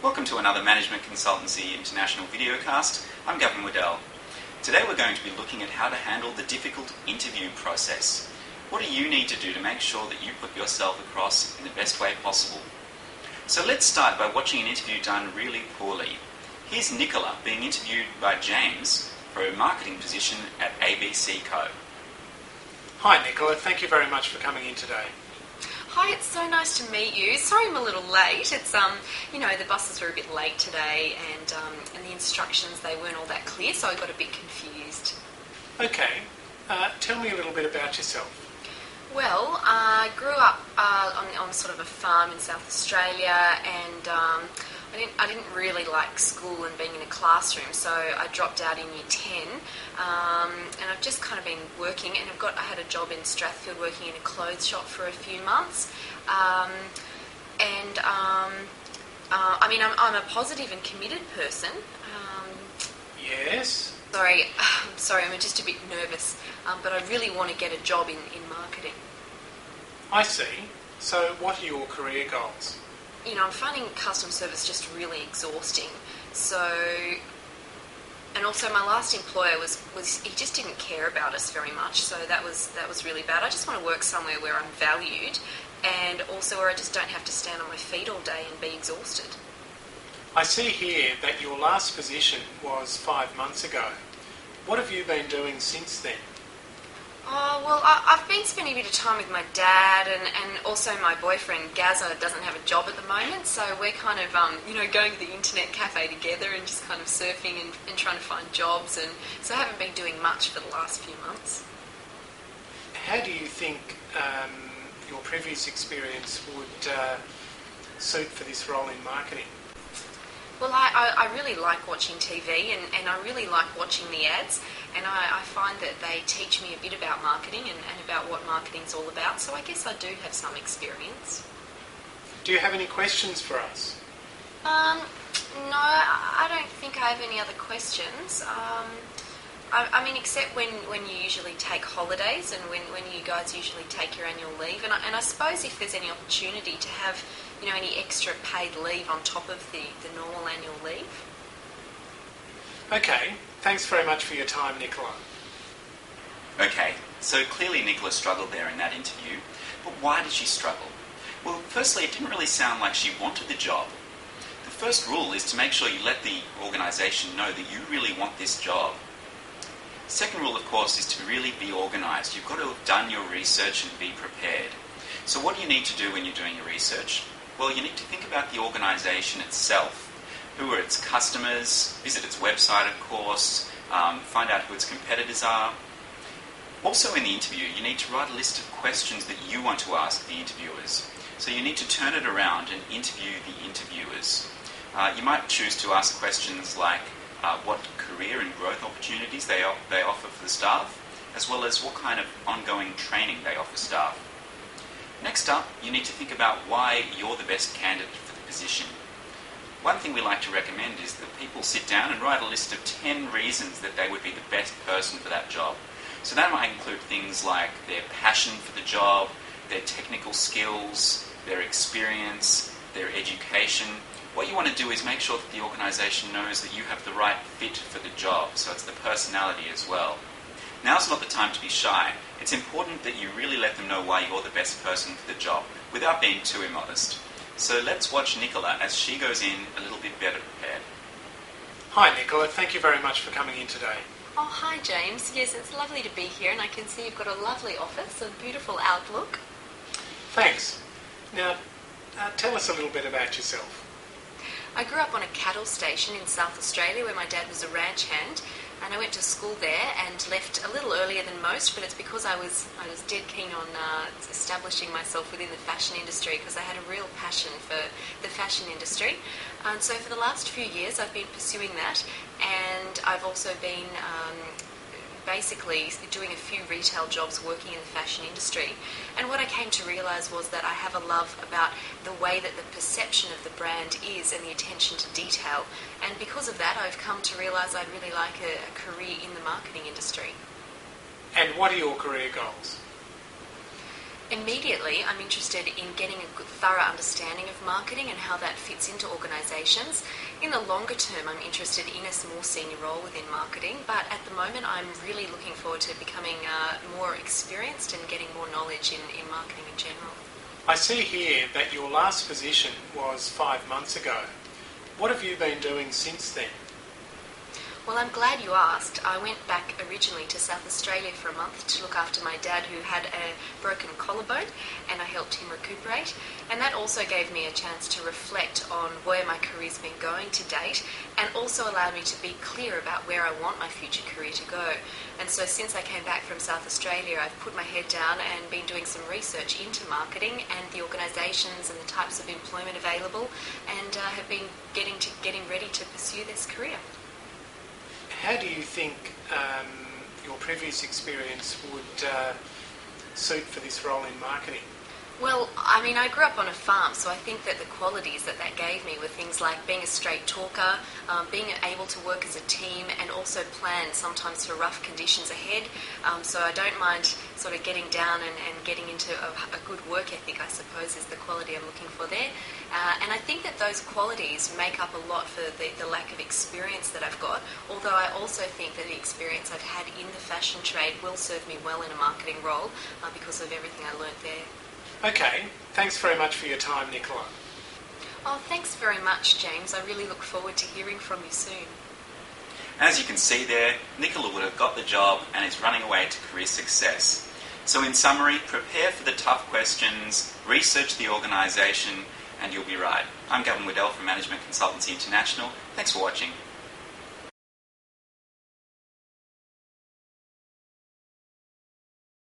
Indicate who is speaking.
Speaker 1: Welcome to another Management Consultancy International videocast. I'm Gavin Waddell. Today we're going to be looking at how to handle the difficult interview process. What do you need to do to make sure that you put yourself across in the best way possible? So let's start by watching an interview done really poorly. Here's Nicola being interviewed by James for a marketing position at ABC Co.
Speaker 2: Hi Nicola, thank you very much for coming in today.
Speaker 3: Hi, it's so nice to meet you. Sorry I'm a little late. It's the buses were a bit late today, and the instructions, they weren't all that clear, so I got a bit confused.
Speaker 2: Okay, tell me a little bit about yourself.
Speaker 3: Well, I grew up on sort of a farm in South Australia, and I didn't really like school and being in a classroom, so I dropped out in year 10, and I've just kind of been working, and I had a job in Strathfield working in a clothes shop for a few months, I'm a positive and committed person.
Speaker 2: Yes?
Speaker 3: Sorry, I'm just a bit nervous, but I really want to get a job in marketing.
Speaker 2: I see. So what are your career goals?
Speaker 3: I'm finding customer service just really exhausting. And also my last employer was he just didn't care about us very much, so that was really bad. I just want to work somewhere where I'm valued, and also where I just don't have to stand on my feet all day and be exhausted.
Speaker 2: I see here that your last position was 5 months ago. What have you been doing since then?
Speaker 3: Well, I've been spending a bit of time with my dad, and also my boyfriend Gazza doesn't have a job at the moment, so we're kind of going to the internet cafe together and just kind of surfing and trying to find jobs, and so I haven't been doing much for the last few months.
Speaker 2: How do you think your previous experience would suit for this role in marketing?
Speaker 3: Well, I really like watching TV, and I really like watching the ads, and I find that they teach me a bit about marketing and about what marketing's all about, so I guess I do have some experience.
Speaker 2: Do you have any questions for us?
Speaker 3: No, I don't think I have any other questions. Except when you usually take holidays and when you guys usually take your annual leave. And I suppose if there's any opportunity to have, any extra paid leave on top of the normal annual leave.
Speaker 2: Okay, thanks very much for your time, Nicola.
Speaker 1: Okay, so clearly Nicola struggled there in that interview, but why did she struggle? Well, firstly, it didn't really sound like she wanted the job. The first rule is to make sure you let the organisation know that you really want this job. Second rule, of course, is to really be organised. You've got to have done your research and be prepared. So what do you need to do when you're doing your research? Well, you need to think about the organisation itself. Who are its customers? Visit its website, of course. Find out who its competitors are. Also in the interview, you need to write a list of questions that you want to ask the interviewers. So you need to turn it around and interview the interviewers. You might choose to ask questions like what career and growth opportunities they offer for the staff, as well as what kind of ongoing training they offer staff. Next up, you need to think about why you're the best candidate for the position. One thing we like to recommend is that people sit down and write a list of 10 reasons that they would be the best person for that job. So that might include things like their passion for the job, their technical skills, their experience, their education. What you want to do is make sure that the organisation knows that you have the right fit for the job, so it's the personality as well. Now's not the time to be shy. It's important that you really let them know why you're the best person for the job, without being too immodest. So let's watch Nicola as she goes in a little bit better prepared.
Speaker 2: Hi Nicola, thank you very much for coming in today.
Speaker 3: Oh, hi James. Yes, it's lovely to be here, and I can see you've got a lovely office, a beautiful outlook.
Speaker 2: Thanks. Now, tell us a little bit about yourself.
Speaker 3: I grew up on a cattle station in South Australia where my dad was a ranch hand, and I went to school there and left a little earlier than most, but it's because I was dead keen on establishing myself within the fashion industry, because I had a real passion for the fashion industry. And so for the last few years I've been pursuing that, and I've also been basically doing a few retail jobs working in the fashion industry. And what I came to realise was that I have a love about the way that the perception of the brand is and the attention to detail. And because of that, I've come to realise I'd really like a career in the marketing industry.
Speaker 2: And what are your career goals?
Speaker 3: Immediately, I'm interested in getting a good, thorough understanding of marketing and how that fits into organisations. In the longer term, I'm interested in a more senior role within marketing, but at the moment I'm really looking forward to becoming more experienced and getting more knowledge in marketing in general.
Speaker 2: I see here that your last position was 5 months ago. What have you been doing since then?
Speaker 3: Well, I'm glad you asked. I went back originally to South Australia for a month to look after my dad who had a broken collarbone, and I helped him recuperate. And that also gave me a chance to reflect on where my career's been going to date, and also allowed me to be clear about where I want my future career to go. And so since I came back from South Australia, I've put my head down and been doing some research into marketing and the organisations and the types of employment available, and have been getting ready to pursue this career.
Speaker 2: How do you think your previous experience would suit for this role in marketing?
Speaker 3: Well, I mean, I grew up on a farm, so I think that the qualities that gave me were things like being a straight talker, being able to work as a team, and also plan sometimes for rough conditions ahead. So I don't mind sort of getting down and getting into a good work ethic, I suppose, is the quality I'm looking for there. And I think that those qualities make up a lot for the lack of experience that I've got, although I also think that the experience I've had in the fashion trade will serve me well in a marketing role because of everything I learnt there.
Speaker 2: Okay, thanks very much for your time, Nicola.
Speaker 3: Oh, thanks very much, James. I really look forward to hearing from you soon.
Speaker 1: As you can see there, Nicola would have got the job and is running away to career success. So in summary, prepare for the tough questions, research the organisation, and you'll be right. I'm Gavin Waddell from Management Consultancy International. Thanks for watching.